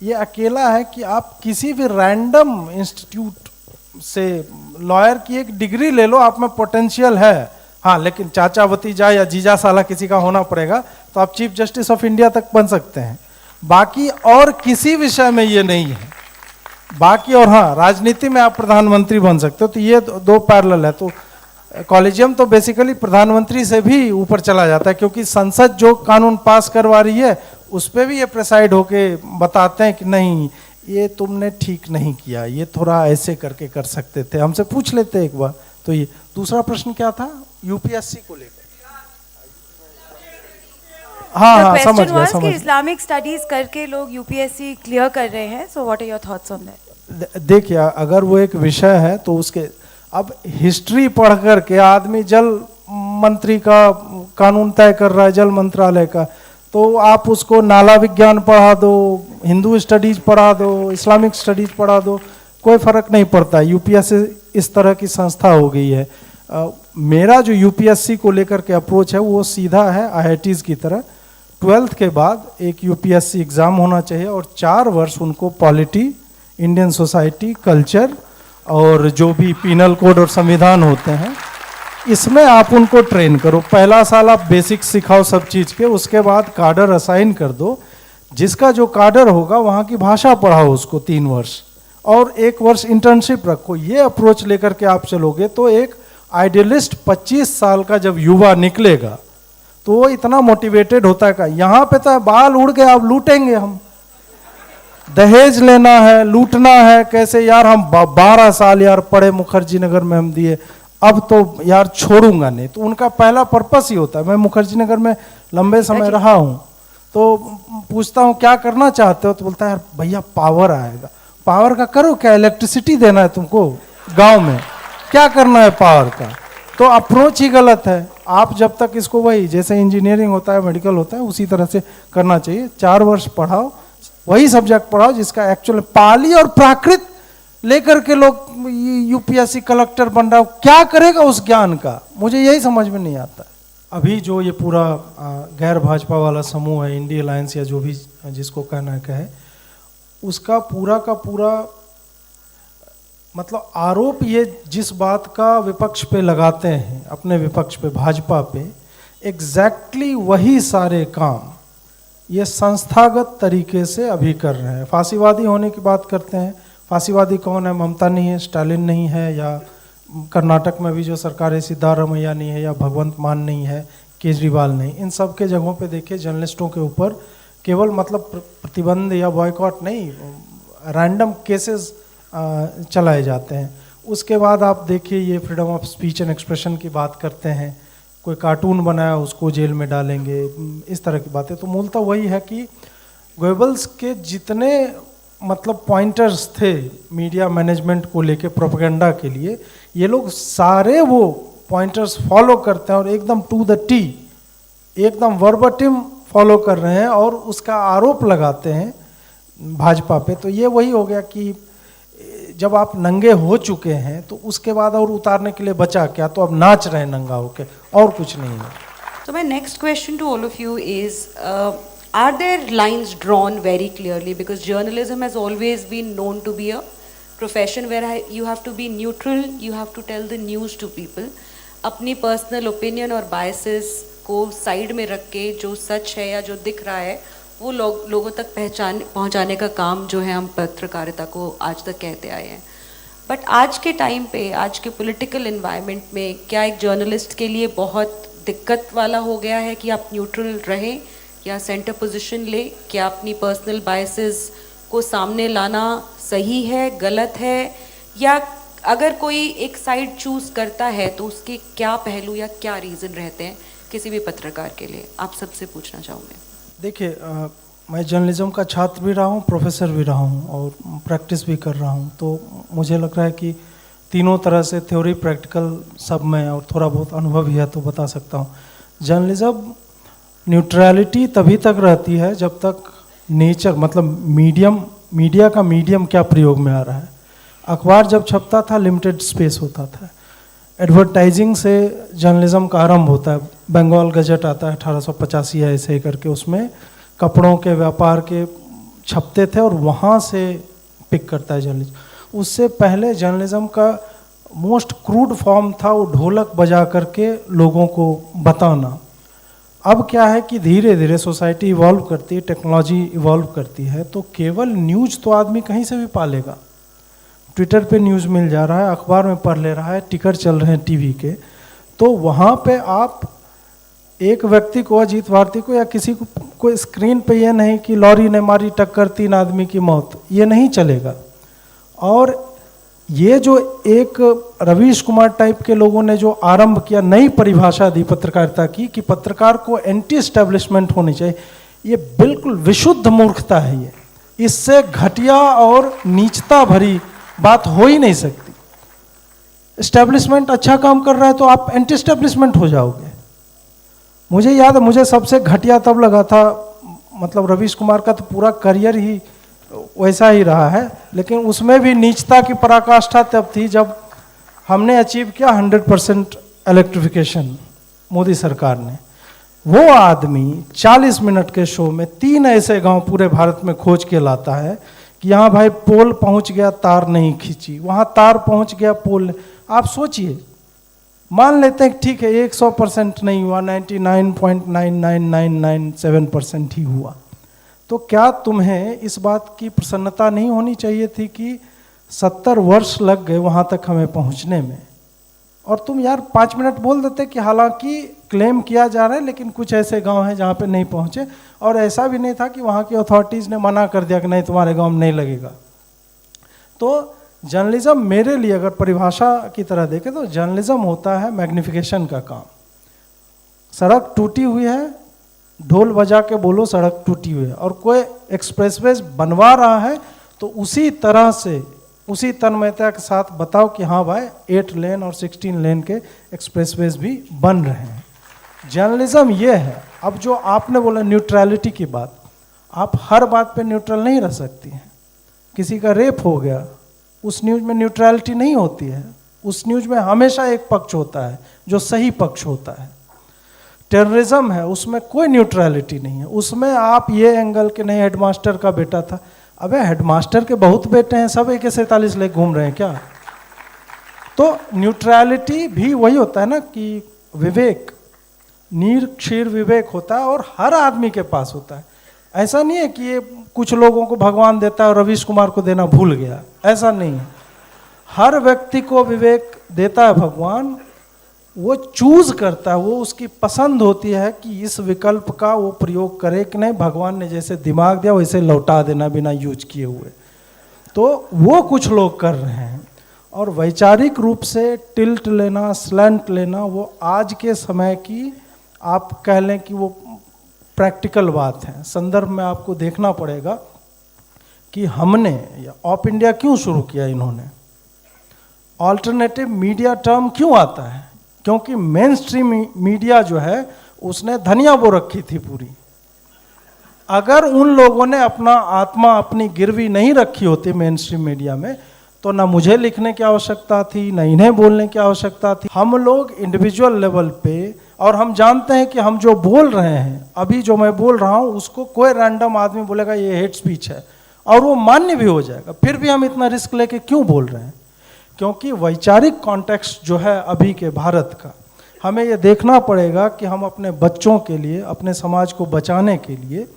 ये अकेला है कि आप किसी भी रैंडम इंस्टीट्यूट से लॉयर की एक डिग्री ले लो, आप में पोटेंशियल है, हाँ, लेकिन चाचा भतीजा या जीजा साला किसी का होना पड़ेगा तो आप चीफ जस्टिस ऑफ इंडिया तक बन सकते हैं। बाकी और किसी विषय में ये नहीं है। बाकी और हाँ, राजनीति में आप प्रधानमंत्री बन सकते हो, तो ये दो पैरेलल है। तो कॉलेजियम तो बेसिकली प्रधानमंत्री से भी ऊपर चला जाता है, क्योंकि संसद जो कानून पास करवा रही है उस पर भी ये प्रेसाइड होके बताते हैं कि नहीं, ये तुमने ठीक नहीं किया, ये थोड़ा ऐसे करके कर सकते थे, हमसे पूछ लेते एक बार। तो ये दूसरा प्रश्न क्या था यूपीएससी को लेकर? हाँ, समझ गया। इस्लामिक स्टडीज करके लोग यूपीएससी क्लियर कर रहे हैं, so what are your thoughts on that? देखिए, अगर वो एक विषय है तो उसके, अब हिस्ट्री पढ़ करके आदमी जल मंत्री का कानून तय कर रहा है, जल मंत्रालय का, तो आप उसको नाला विज्ञान पढ़ा दो, हिंदू स्टडीज पढ़ा दो, इस्लामिक स्टडीज पढ़ा दो, कोई फर्क नहीं पड़ता। यूपीएससी इस तरह की संस्था हो गई है। मेरा जो यूपीएससी को लेकर के अप्रोच है वो सीधा है आईआईटीज़ की तरह। 12th के बाद एक यूपीएससी एग्ज़ाम होना चाहिए और 4 वर्ष उनको पॉलिटी, इंडियन सोसाइटी, कल्चर और जो भी पीनल कोड और संविधान होते हैं, इसमें आप उनको ट्रेन करो। पहला साल आप बेसिक सिखाओ सब चीज़ के, उसके बाद कार्डर असाइन कर दो। जिसका जो कार्डर होगा वहाँ की भाषा पढ़ाओ उसको 3 वर्ष, और 1 वर्ष इंटर्नशिप रखो। ये अप्रोच लेकर के आप चलोगे तो एक आइडियलिस्ट 25 साल का जब युवा निकलेगा तो वो इतना मोटिवेटेड होता है। का यहाँ पे तो बाल उड़ गए, अब लूटेंगे हम, दहेज लेना है, लूटना है, कैसे यार, हम 12 साल यार पढ़े मुखर्जी नगर में हम दिए, अब तो यार छोड़ूंगा नहीं। तो उनका पहला पर्पस ही होता है। मैं मुखर्जी नगर में लंबे समय रहा हूँ, तो पूछता हूँ क्या करना चाहते हो, तो बोलता है यार भैया पावर आएगा। पावर का करो क्या, इलेक्ट्रिसिटी देना है तुमको गांव में, क्या करना है पावर का? तो अप्रोच ही गलत है। आप जब तक इसको वही, जैसे इंजीनियरिंग होता है, मेडिकल होता है, उसी तरह से करना चाहिए। 4 वर्ष पढ़ाओ, वही सब्जेक्ट पढ़ाओ जिसका एक्चुअल, पाली और प्राकृत लेकर के लोग यूपीएससी कलेक्टर बन रहा हो, क्या करेगा उस ज्ञान का? मुझे यही समझ में नहीं आता। अभी जो ये पूरा गैर भाजपा वाला समूह है, इंडिया अलायंस या जो भी जिसको कहना है कहे, उसका पूरा का पूरा मतलब आरोप ये जिस बात का विपक्ष पे लगाते हैं, अपने विपक्ष पे, भाजपा पे, एग्जैक्टली वही सारे काम ये संस्थागत तरीके से अभी कर रहे हैं। फांसीवादी होने की बात करते हैं। फांसीवादी कौन है? ममता नहीं है, स्टालिन नहीं है, या कर्नाटक में भी जो सरकार है सिद्धारमैया नहीं है, या भगवंत मान नहीं है, केजरीवाल नहीं। इन सब के जगहों पे देखिए जर्नलिस्टों के ऊपर केवल मतलब प्रतिबंध या बॉयकॉट नहीं, रैंडम केसेस चलाए जाते हैं। उसके बाद आप देखिए ये freedom of speech and expression की बात करते हैं, कोई कार्टून बनाया उसको जेल में डालेंगे, इस तरह की बातें। तो मूलतः वही है कि गोएबल्स के जितने मतलब पॉइंटर्स थे मीडिया मैनेजमेंट को लेके प्रोपेगेंडा के लिए, ये लोग सारे वो पॉइंटर्स फॉलो करते हैं और एकदम टू द टी, एकदम वर्बटिम फॉलो कर रहे हैं। और उसका आरोप लगाते हैं भाजपा पे, तो ये वही हो गया कि जब आप नंगे हो चुके हैं तो उसके बाद और उतारने के लिए बचा क्या, तो अब नाच रहे हैं नंगा होके, और कुछ नहीं है। So my next question to all of you is, are there lines drawn very clearly? Because journalism has always been known to be a profession where you have to be neutral, you have to tell the news to people. अपनी personal opinion और biases को side में रख के जो सच है या जो दिख रहा है वो लोगों तक पहुंचाने का काम जो है हम पत्रकारिता को आज तक कहते आए हैं। बट आज के टाइम पे, आज के पॉलिटिकल एनवायरनमेंट में क्या एक जर्नलिस्ट के लिए बहुत दिक्कत वाला हो गया है कि आप न्यूट्रल रहें या सेंटर पोजीशन ले? क्या अपनी पर्सनल बायसेस को सामने लाना सही है, गलत है, या अगर कोई एक साइड चूज करता है तो उसके क्या पहलू या क्या रीज़न रहते हैं किसी भी पत्रकार के लिए? आप सबसे पूछना चाहूँगे। देखिए, मैं जर्नलिज्म का छात्र भी रहा हूँ, प्रोफेसर भी रहा हूँ और प्रैक्टिस भी कर रहा हूँ, तो मुझे लग रहा है कि तीनों तरह से थ्योरी प्रैक्टिकल सब में, और थोड़ा बहुत अनुभव भी है तो बता सकता हूँ। जर्नलिज्म न्यूट्रलिटी तभी तक रहती है जब तक नेचर, मतलब मीडिया का मीडियम क्या प्रयोग में आ रहा है। अखबार जब छपता था लिमिटेड स्पेस होता था, एडवर्टाइजिंग से जर्नलिज्म का आरंभ होता है। बंगाल गजट आता है 1885 या ऐसे ही करके, उसमें कपड़ों के व्यापार के छपते थे और वहाँ से पिक करता है जर्नलिज्म। उससे पहले जर्नलिज्म का मोस्ट क्रूड फॉर्म था वो ढोलक बजा करके लोगों को बताना। अब क्या है कि धीरे धीरे सोसाइटी इवॉल्व करती है, टेक्नोलॉजी इवॉल्व करती है, तो केवल न्यूज़ तो आदमी कहीं से भी पालेगा। ट्विटर पे न्यूज़ मिल जा रहा है, अखबार में पढ़ ले रहा है, टिकर चल रहे हैं टीवी के, तो वहाँ पे आप एक व्यक्ति को, अजीत भारती को या किसी को स्क्रीन पे ये नहीं कि लॉरी ने मारी टक्कर 3 आदमी की मौत, ये नहीं चलेगा। और ये जो एक रवीश कुमार टाइप के लोगों ने जो आरंभ किया, नई परिभाषा दी पत्रकारिता की कि पत्रकार को एंटी एस्टेब्लिशमेंट होनी चाहिए, ये बिल्कुल विशुद्ध मूर्खता है। ये इससे घटिया और नीचता भरी बात हो ही नहीं सकती। एस्टेब्लिशमेंट अच्छा काम कर रहा है तो आप एंटी एस्टेब्लिशमेंट हो जाओगे। मुझे याद है, मुझे सबसे घटिया तब लगा था, मतलब रवीश कुमार का तो पूरा करियर ही वैसा ही रहा है, लेकिन उसमें भी नीचता की पराकाष्ठा तब थी जब हमने अचीव किया 100% इलेक्ट्रिफिकेशन मोदी सरकार ने। वो आदमी 40 मिनट के शो में 3 ऐसे गांव पूरे भारत में खोज के लाता है कि यहाँ भाई पोल पहुँच गया, तार नहीं खींची, वहाँ तार पहुँच गया, पोल। आप सोचिए, मान लेते हैं ठीक है 100% नहीं हुआ, 99.99997% ही हुआ, तो क्या तुम्हें इस बात की प्रसन्नता नहीं होनी चाहिए थी कि 70 वर्ष लग गए वहाँ तक हमें पहुँचने में, और तुम यार 5 मिनट बोल देते कि हालांकि क्लेम किया जा रहा है लेकिन कुछ ऐसे गांव हैं जहाँ पे नहीं पहुँचे, और ऐसा भी नहीं था कि वहाँ की अथॉरिटीज़ ने मना कर दिया कि नहीं तुम्हारे गांव में नहीं लगेगा। तो जर्नलिज्म मेरे लिए अगर परिभाषा की तरह देखें तो जर्नलिज्म होता है मैग्निफिकेशन का काम। सड़क टूटी हुई है, ढोल बजा के बोलो सड़क टूटी हुई है, और कोई एक्सप्रेसवेज बनवा रहा है तो उसी तरह से, उसी तन्मयता के साथ बताओ कि हाँ भाई 8 लेन और 16 लेन के एक्सप्रेसवेज भी बन रहे हैं। जर्नलिज्म ये है। अब जो आपने बोला न्यूट्रलिटी की बात, आप हर बात पे न्यूट्रल नहीं रह सकती हैं। किसी का रेप हो गया, उस न्यूज़ में न्यूट्रलिटी नहीं होती है, उस न्यूज़ में हमेशा एक पक्ष होता है जो सही पक्ष होता है। टेररिज्म है, उसमें कोई न्यूट्रलिटी नहीं है, उसमें आप ये एंगल के नहीं हेडमास्टर का बेटा था, अबे हेडमास्टर के बहुत बेटे हैं, सब AK-47 ले घूम रहे हैं क्या? तो न्यूट्रलिटी भी वही होता है ना कि विवेक, नीर क्षीर विवेक होता है, और हर आदमी के पास होता है। ऐसा नहीं है कि ये कुछ लोगों को भगवान देता है और रवीश कुमार को देना भूल गया, ऐसा नहीं है। हर व्यक्ति को विवेक देता है भगवान, वो चूज करता है, वो उसकी पसंद होती है कि इस विकल्प का वो प्रयोग करे कि नहीं। भगवान ने जैसे दिमाग दिया वैसे लौटा देना बिना यूज किए हुए, तो वो कुछ लोग कर रहे हैं। और वैचारिक रूप से टिल्ट लेना, स्लैंट लेना, वो आज के समय की आप कह लें कि वो प्रैक्टिकल बात है। संदर्भ में आपको देखना पड़ेगा कि हमने ऑप इंडिया क्यों शुरू किया, इन्होंने ऑल्टरनेटिव मीडिया टर्म क्यों आता है, क्योंकि मेन स्ट्रीम मीडिया जो है उसने धनिया बो रखी थी पूरी। अगर उन लोगों ने अपना आत्मा अपनी गिरवी नहीं रखी होती मेन स्ट्रीम मीडिया में, तो ना मुझे लिखने की आवश्यकता थी, ना इन्हें बोलने की आवश्यकता थी। हम लोग इंडिविजुअल लेवल पे, और हम जानते हैं कि हम जो बोल रहे हैं, अभी जो मैं बोल रहा हूँ उसको कोई रैंडम आदमी बोलेगा ये हेट स्पीच है, और वो मान्य भी हो जाएगा, फिर भी हम इतना रिस्क लेके क्यों बोल रहे हैं? क्योंकि वैचारिक कॉन्टेक्स्ट जो है अभी के भारत का, हमें ये देखना पड़ेगा कि हम अपने बच्चों के लिए, अपने समाज को बचाने के लिए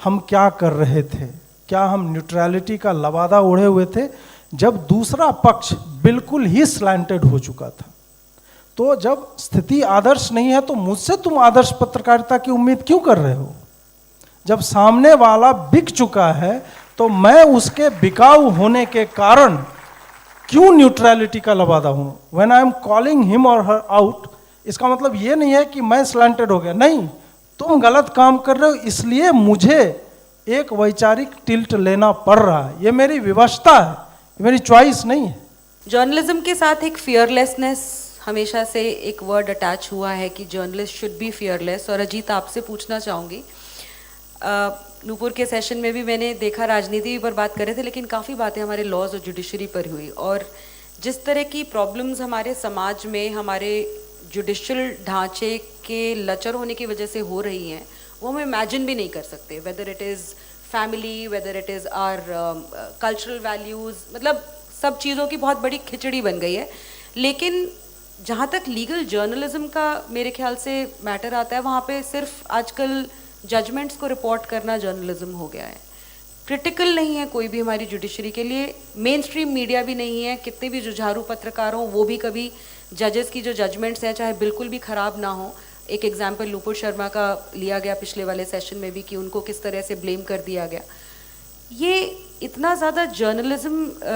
हम क्या कर रहे थे। क्या हम न्यूट्रलिटी का लबादा ओढ़े हुए थे जब दूसरा पक्ष बिल्कुल ही स्लैंटेड हो चुका था? तो जब स्थिति आदर्श नहीं है तो मुझसे तुम आदर्श पत्रकारिता की उम्मीद क्यों कर रहे हो? जब सामने वाला बिक चुका है तो मैं उसके बिकाऊ होने के कारण क्यों न्यूट्रलिटी का लबादा हूं? When I am calling him और हर आउट, इसका मतलब ये नहीं है कि मैं स्लैंटेड हो गया, नहीं, तुम गलत काम कर रहे हो इसलिए मुझे एक वैचारिक टिल्ट लेना पड़ रहा है। ये मेरी विवशता है, ये मेरी चॉइस नहीं है। जर्नलिज्म के साथ एक फियरलेसनेस हमेशा से एक वर्ड अटैच हुआ है कि जर्नलिस्ट शुड बी फियरलेस। और अजीत, आपसे पूछना चाहूँगी, नूपुर के सेशन में भी मैंने देखा राजनीति पर बात कर रहे थे, लेकिन काफ़ी बातें हमारे लॉज और जुडिशरी पर हुई, और जिस तरह की प्रॉब्लम्स हमारे समाज में हमारे जुडिशल ढांचे के लचर होने की वजह से हो रही हैं, वो हम इमेजिन भी नहीं कर सकते। Whether it is family, whether it is our cultural values, मतलब सब चीज़ों की बहुत बड़ी खिचड़ी बन गई है। लेकिन जहाँ तक लीगल जर्नलिज्म का मेरे ख्याल से मैटर आता है, वहाँ पे सिर्फ आजकल जजमेंट्स को रिपोर्ट करना जर्नलिज्म हो गया है। क्रिटिकल नहीं है कोई भी हमारी जुडिशरी के लिए, मेन स्ट्रीम मीडिया भी नहीं है, कितने भी जुझारू पत्रकार हों वो भी कभी जजेस की जो जजमेंट्स हैं चाहे बिल्कुल भी ख़राब ना हो। एक एग्जाम्पल नुपुर शर्मा का लिया गया पिछले वाले सेशन में भी कि उनको किस तरह से ब्लेम कर दिया गया। ये इतना ज़्यादा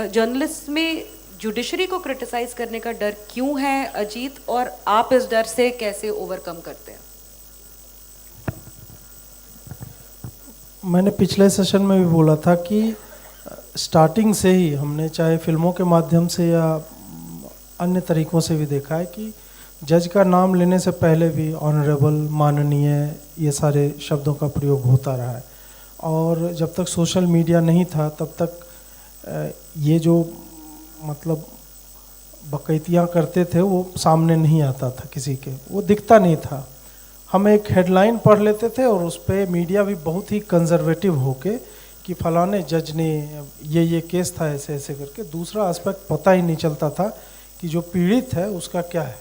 जर्नलिस्ट में जुडिशरी को क्रिटिसाइज करने का डर क्यों है अजीत, और आप इस डर से कैसे ओवरकम करते हैं? मैंने पिछले सेशन में भी बोला था कि स्टार्टिंग से ही हमने चाहे फिल्मों के माध्यम से या अन्य तरीकों से भी देखा है कि जज का नाम लेने से पहले भी ऑनरेबल, माननीय, ये सारे शब्दों का प्रयोग होता रहा है। और जब तक सोशल मीडिया नहीं था तब तक ये जो मतलब बकैतियाँ करते थे वो सामने नहीं आता था, किसी के वो दिखता नहीं था। हम एक हेडलाइन पढ़ लेते थे और उस पर मीडिया भी बहुत ही कंजर्वेटिव होके कि फलाने जज ने ये केस था ऐसे ऐसे करके, दूसरा एस्पेक्ट पता ही नहीं चलता था कि जो पीड़ित है उसका क्या है।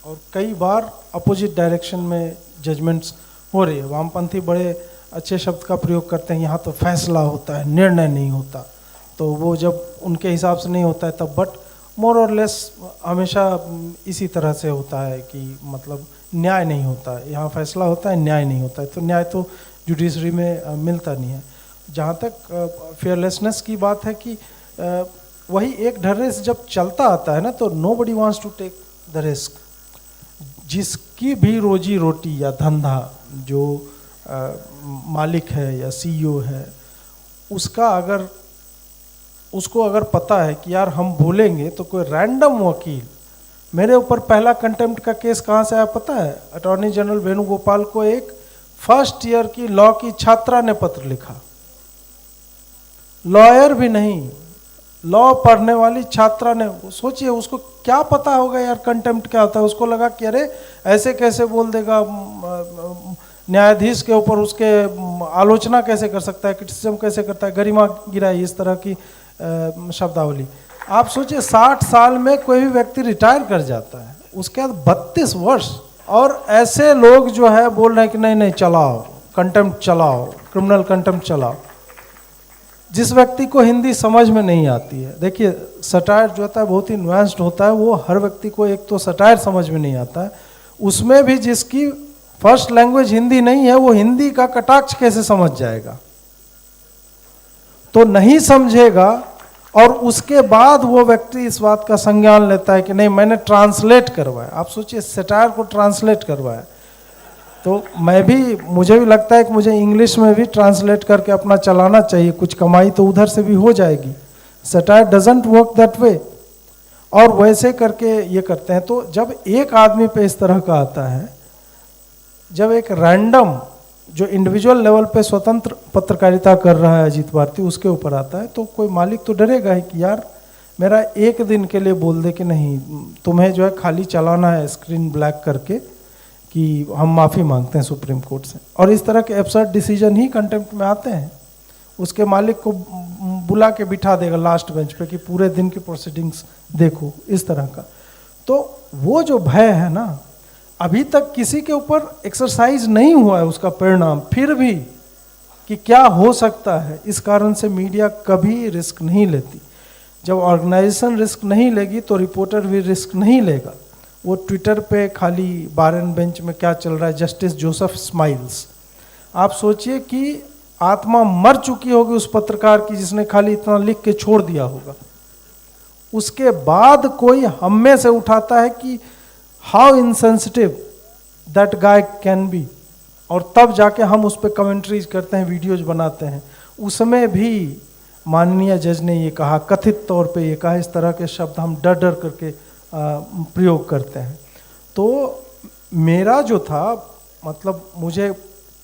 और कई बार अपोजिट डायरेक्शन में जजमेंट्स हो रही है। वामपंथी बड़े अच्छे शब्द का प्रयोग करते हैं, यहाँ तो फैसला होता है, निर्णय नहीं होता। तो वो जब उनके हिसाब से नहीं होता है तब, बट मोर और लेस हमेशा इसी तरह से होता है कि मतलब न्याय नहीं होता है, यहाँ फैसला होता है, न्याय नहीं होता है। तो न्याय तो जुडिशरी में मिलता नहीं है। जहाँ तक फेयरलेसनेस की बात है कि वही एक ढर्रे से जब चलता आता है ना, तो nobody wants to take the risk. जिसकी भी रोजी रोटी या धंधा जो मालिक है या सीईओ है, उसको अगर पता है कि यार हम बोलेंगे तो कोई रैंडम वकील, मेरे ऊपर पहला कंटेम्प्ट का केस कहाँ से आया पता है? अटॉर्नी जनरल वेणुगोपाल को एक फर्स्ट ईयर की लॉ की छात्रा ने पत्र लिखा, लॉयर भी नहीं, लॉ पढ़ने वाली छात्रा ने। सोचिए उसको क्या पता होगा यार कंटेम्प्ट क्या होता है। उसको लगा कि अरे ऐसे कैसे बोल देगा, न्यायाधीश के ऊपर उसके आलोचना कैसे कर सकता है, क्रिटिसिज्म कैसे करता है, गरिमा गिराई, इस तरह की शब्दावली। आप सोचिए 60 साल में कोई भी व्यक्ति रिटायर कर जाता है, उसके बाद 32 वर्ष, और ऐसे लोग जो है बोल रहे हैं कि नहीं नहीं चलाओ, कंटेम्प्ट चलाओ, क्रिमिनल कंटेम्प्ट चलाओ। जिस व्यक्ति को हिंदी समझ में नहीं आती है, देखिए सटायर जो होता है बहुत ही नुआंस्ड होता है, वो हर व्यक्ति को एक तो सटायर समझ में नहीं आता है, उसमें भी जिसकी फर्स्ट लैंग्वेज हिंदी नहीं है वो हिंदी का कटाक्ष कैसे समझ जाएगा? तो नहीं समझेगा, और उसके बाद वो व्यक्ति इस बात का संज्ञान लेता है कि नहीं मैंने ट्रांसलेट करवाया। आप सोचिए सटायर को ट्रांसलेट करवाया। तो मुझे भी लगता है कि मुझे इंग्लिश में भी ट्रांसलेट करके अपना चलाना चाहिए, कुछ कमाई तो उधर से भी हो जाएगी। Satire doesn't work that way, और वैसे करके ये करते हैं। तो जब एक आदमी पे इस तरह का आता है, जब एक रैंडम जो इंडिविजुअल लेवल पे स्वतंत्र पत्रकारिता कर रहा है अजीत भारती, उसके ऊपर आता है, तो कोई मालिक तो डरेगा ही कि यार मेरा एक दिन के लिए बोल दे कि नहीं तुम्हें जो है खाली चलाना है स्क्रीन ब्लैक करके कि हम माफ़ी मांगते हैं सुप्रीम कोर्ट से। और इस तरह के एब्सर्ड डिसीजन ही कंटेम्प्ट में आते हैं। उसके मालिक को बुला के बिठा देगा लास्ट बेंच पे कि पूरे दिन की प्रोसीडिंग्स देखो, इस तरह का। तो वो जो भय है ना, अभी तक किसी के ऊपर एक्सरसाइज नहीं हुआ है उसका परिणाम, फिर भी कि क्या हो सकता है, इस कारण से मीडिया कभी रिस्क नहीं लेती। जब ऑर्गेनाइजेशन रिस्क नहीं लेगी तो रिपोर्टर भी रिस्क नहीं लेगा। वो ट्विटर पे खाली बार एंड बेंच में क्या चल रहा है, जस्टिस जोसेफ स्माइल्स, आप सोचिए कि आत्मा मर चुकी होगी उस पत्रकार की जिसने खाली इतना लिख के छोड़ दिया होगा। उसके बाद कोई हम में से उठाता है कि how insensitive that guy can be, और तब जाके हम उस पर कमेंट्रीज करते हैं, वीडियोज बनाते हैं। उसमें भी माननीय जज ने ये कहा, कथित तौर पे ये कहा, इस तरह के शब्द हम डर डर करके प्रयोग करते हैं। तो मेरा जो था, मतलब मुझे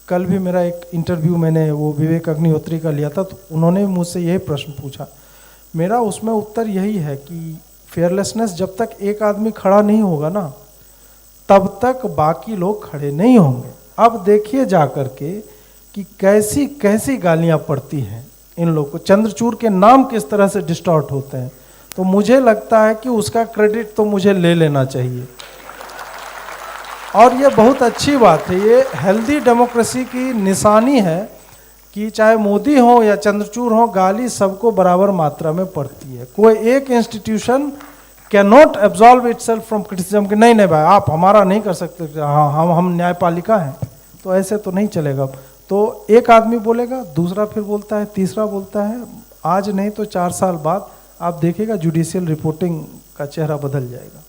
कल भी मेरा एक इंटरव्यू मैंने वो विवेक अग्निहोत्री का लिया था, तो उन्होंने मुझसे यही प्रश्न पूछा। मेरा उसमें उत्तर यही है कि फेयरलेसनेस जब तक एक आदमी खड़ा नहीं होगा ना, तब तक बाकी लोग खड़े नहीं होंगे। अब देखिए जा कर के कि कैसी कैसी गालियां पड़ती हैं इन लोगों को, चंद्रचूड़ के नाम किस तरह से डिस्टॉर्ट होते हैं। तो मुझे लगता है कि उसका क्रेडिट तो मुझे ले लेना चाहिए, और ये बहुत अच्छी बात है। ये हेल्दी डेमोक्रेसी की निशानी है कि चाहे मोदी हो या चंद्रचूड़ हो, गाली सबको बराबर मात्रा में पड़ती है। कोई एक institution can not absolve itself from criticism कि नहीं नहीं भाई आप हमारा नहीं कर सकते, हाँ हम न्यायपालिका हैं, तो ऐसे तो नहीं चलेगा। तो एक आदमी बोलेगा, दूसरा फिर बोलता है, तीसरा बोलता है, आज नहीं तो 4 साल बाद आप देखिएगा जुडिशियल रिपोर्टिंग का चेहरा बदल जाएगा।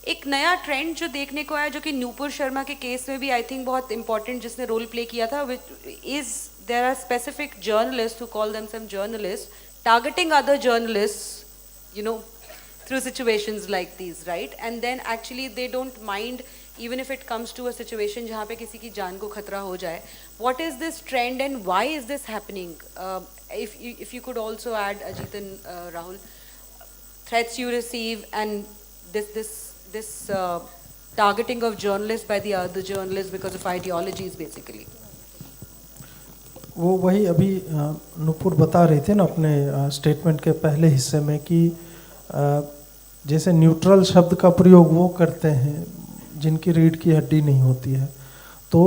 एक नया ट्रेंड जो देखने को आया, जो कि नुपुर शर्मा के केस में भी आई थिंक बहुत इंपॉर्टेंट जिसने रोल प्ले किया था, is there are specific journalist who call themselves journalist targeting other journalist, you know, through situations like these, right? And then actually they don't mind even if it comes to a situation जहाँ पे किसी की जान को खतरा हो जाए. What is this trend and why is this happening? If you could also add, Ajit and Rahul, threats you receive and this targeting of journalists by the other journalists because of ideologies basically. वो वही अभी नुपुर बता रहे थे ना अपने statement के पहले हिस्से में कि जैसे न्यूट्रल शब्द का प्रयोग वो करते हैं जिनकी रीढ़ की हड्डी नहीं होती है। तो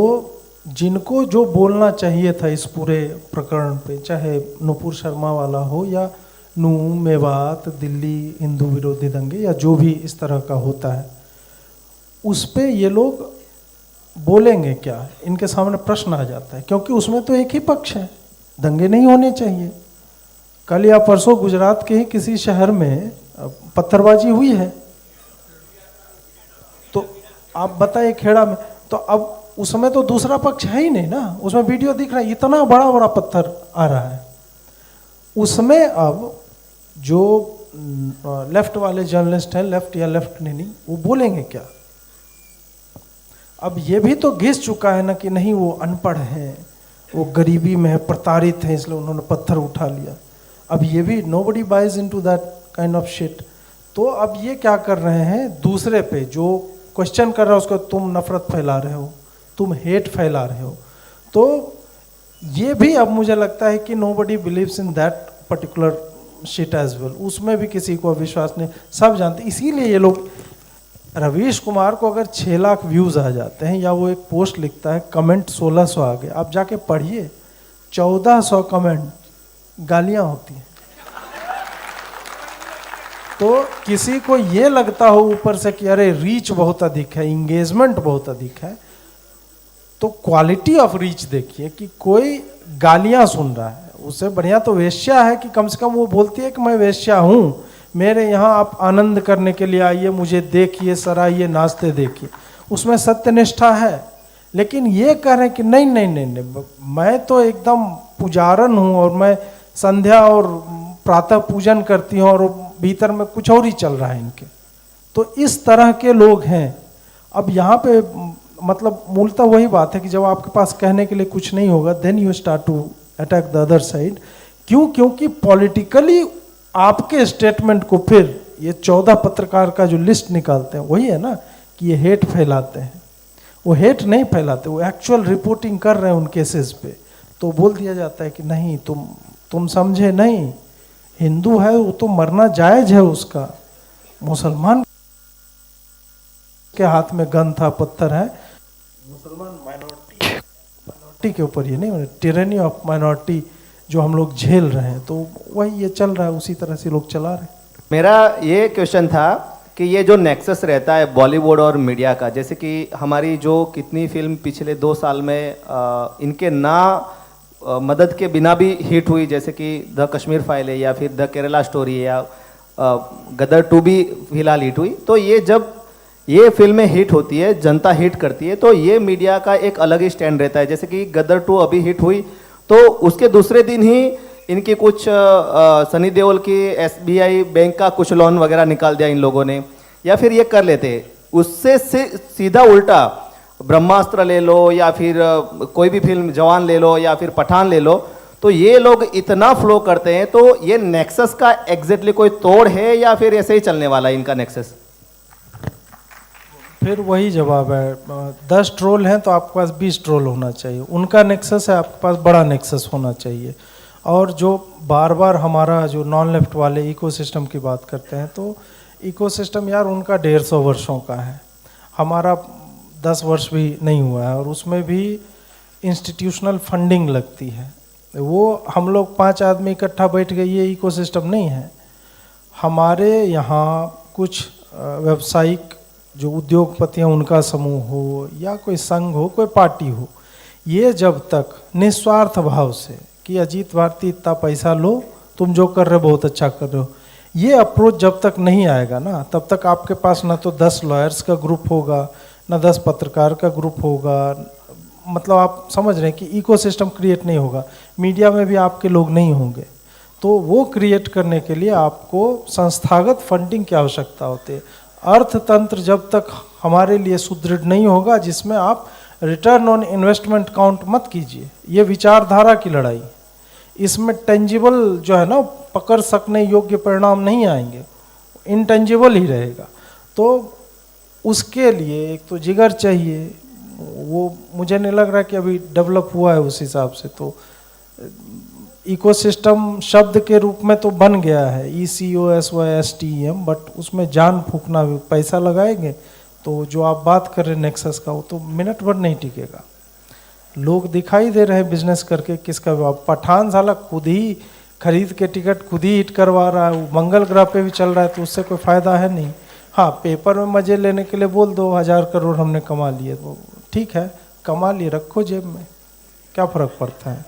जिनको जो बोलना चाहिए था इस पूरे प्रकरण पे, चाहे नुपुर शर्मा वाला हो या नूह, मेवात, दिल्ली हिंदू विरोधी दंगे या जो भी इस तरह का होता है, उस पे ये लोग बोलेंगे क्या, इनके सामने प्रश्न आ जाता है, क्योंकि उसमें तो एक ही पक्ष है, दंगे नहीं होने चाहिए। कल या परसों गुजरात के ही किसी शहर में पत्थरबाजी हुई है, तो आप बताइए खेड़ा में, तो अब उसमें तो दूसरा पक्ष है ही नहीं ना, उसमें वीडियो दिख रहा है, इतना बड़ा बड़ा पत्थर आ रहा है। उसमें अब जो लेफ्ट वाले जर्नलिस्ट हैं, लेफ्ट या लेफ्ट नहीं, वो बोलेंगे क्या? अब ये भी तो घिस चुका है ना कि नहीं वो अनपढ़ हैं, वो गरीबी में है, प्रताड़ित हैं, इसलिए उन्होंने पत्थर उठा लिया। अब ये भी nobody buys into that kind of shit। तो अब ये क्या कर रहे हैं, दूसरे पे जो क्वेश्चन कर रहा है उसको तुम नफरत फैला रहे हो, तुम हेट फैला रहे हो। तो ये भी अब मुझे लगता है कि nobody believes in that particular shit as well। उसमें भी किसी को विश्वास नहीं, सब जानते। इसीलिए ये लोग, रवीश कुमार को अगर 6 लाख व्यूज आ जाते हैं या वो एक पोस्ट लिखता है, कमेंट 1600 आ गए, आप जाके पढ़िए 1400 कमेंट गालियां होती हैं। तो किसी को ये लगता हो ऊपर से कि अरे रीच बहुत अधिक है, इंगेजमेंट बहुत अधिक है, तो क्वालिटी ऑफ रीच देखिए कि कोई गालियां सुन रहा है, उससे बढ़िया तो वेश्या है कि कम से कम वो बोलती है कि मैं वेश्या हूं, मेरे यहाँ आप आनंद करने के लिए आइए, मुझे देखिए, सराइए, नाचते देखिए, उसमें सत्यनिष्ठा है। लेकिन ये कह रहे हैं कि नहीं नहीं नहीं नहीं, मैं तो एकदम पुजारन हूँ और मैं संध्या और प्रातः पूजन करती हूँ और भीतर में कुछ और ही चल रहा है इनके। तो इस तरह के लोग हैं। अब यहाँ पे मतलब मूलतः वही बात है कि जब आपके पास कहने के लिए कुछ नहीं होगा, then you start to attack the other side. क्यों? क्योंकि पॉलिटिकली आपके स्टेटमेंट को फिर ये 14 पत्रकार का जो लिस्ट निकालते हैं वही है ना कि ये हेट फैलाते हैं। वो हेट नहीं फैलाते, वो एक्चुअल रिपोर्टिंग कर रहे हैं उन केसेस पे। तो बोल दिया जाता है कि नहीं, तुम समझे नहीं, हिंदू है वो तो मरना जायज है उसका, मुसलमान के हाथ में गन था, पत्थर है, मुसलमान माइनॉरिटी के ऊपर ये नहीं, टिरनी ऑफ माइनॉरिटी जो हम लोग झेल रहे हैं, तो वही ये चल रहा है, उसी तरह से लोग चला रहे हैं। मेरा ये क्वेश्चन था कि ये जो नेक्सस रहता है बॉलीवुड और मीडिया का, जैसे कि हमारी जो कितनी फिल्म पिछले 2 साल में इनके मदद के बिना भी हिट हुई, जैसे कि द कश्मीर फाइल है या फिर द केरला स्टोरी है या गदर 2 भी फिलहाल हिट हुई। तो ये जब ये फिल्में हिट होती है, जनता हिट करती है, तो ये मीडिया का एक अलग ही स्टैंड रहता है। जैसे कि गदर 2 अभी हिट हुई तो उसके दूसरे दिन ही इनकी कुछ सनी देओल की SBI बैंक का कुछ लोन वगैरह निकाल दिया इन लोगों ने, या फिर ये कर लेते। उससे सीधा उल्टा ब्रह्मास्त्र ले लो या फिर कोई भी फिल्म जवान ले लो या फिर पठान ले लो, तो ये लोग इतना फ्लो करते हैं। तो ये नेक्सस का एग्जैक्टली कोई तोड़ है या फिर ऐसे ही चलने वाला है इनका नेक्सस? फिर वही जवाब है, 10 ट्रोल हैं तो आपके पास 20 ट्रोल होना चाहिए। उनका नेक्सस है, आपके पास बड़ा नेक्सस होना चाहिए। और जो बार बार हमारा जो नॉन लेफ्ट वाले इकोसिस्टम की बात करते हैं, तो इकोसिस्टम यार उनका 150 वर्षों का है, हमारा 10 वर्ष भी नहीं हुआ है, और उसमें भी इंस्टीट्यूशनल फंडिंग लगती है। वो हम लोग 5 आदमी इकट्ठा बैठ गए, ये इकोसिस्टम नहीं है। हमारे यहाँ कुछ व्यावसायिक जो उद्योगपति हैं उनका समूह हो या कोई संघ हो, कोई पार्टी हो, ये जब तक निस्वार्थ भाव से कि अजीत भारती इतना पैसा लो, तुम जो कर रहे हो बहुत अच्छा कर रहे हो, ये अप्रोच जब तक नहीं आएगा ना, तब तक आपके पास ना तो 10 लॉयर्स का ग्रुप होगा, ना 10 पत्रकार का ग्रुप होगा। मतलब आप समझ रहे हैं कि इकोसिस्टम क्रिएट नहीं होगा। मीडिया में भी आपके लोग नहीं होंगे। तो वो क्रिएट करने के लिए आपको संस्थागत फंडिंग की आवश्यकता होती है। अर्थतंत्र जब तक हमारे लिए सुदृढ़ नहीं होगा, जिसमें आप रिटर्न ऑन इन्वेस्टमेंट काउंट मत कीजिए, ये विचारधारा की लड़ाई। इसमें टेंजिबल जो है ना, पकड़ सकने योग्य परिणाम नहीं आएंगे, इंटेंजिबल ही रहेगा। तो उसके लिए एक तो जिगर चाहिए, वो मुझे नहीं लग रहा कि अभी डेवलप हुआ है उस हिसाब से। तो इकोसिस्टम शब्द के रूप में तो बन गया है, ECOSYSTEM, बट उसमें जान फूकना भी, पैसा लगाएंगे तो जो आप बात कर रहे हैं नेक्सस का, वो तो मिनट भर नहीं टिकेगा। लोग दिखाई दे रहे हैं बिजनेस करके किसका भी। पठान साला खुद ही खरीद के टिकट खुद ही हिट करवा रहा है, वो मंगल ग्रह पे भी चल रहा है, तो उससे कोई फ़ायदा है नहीं। हाँ, पेपर में मज़े लेने के लिए बोल दो 1000 करोड़ हमने कमा लिए, तो ठीक है, कमा लिए, रखो जेब में, क्या फ़र्क पड़ता है।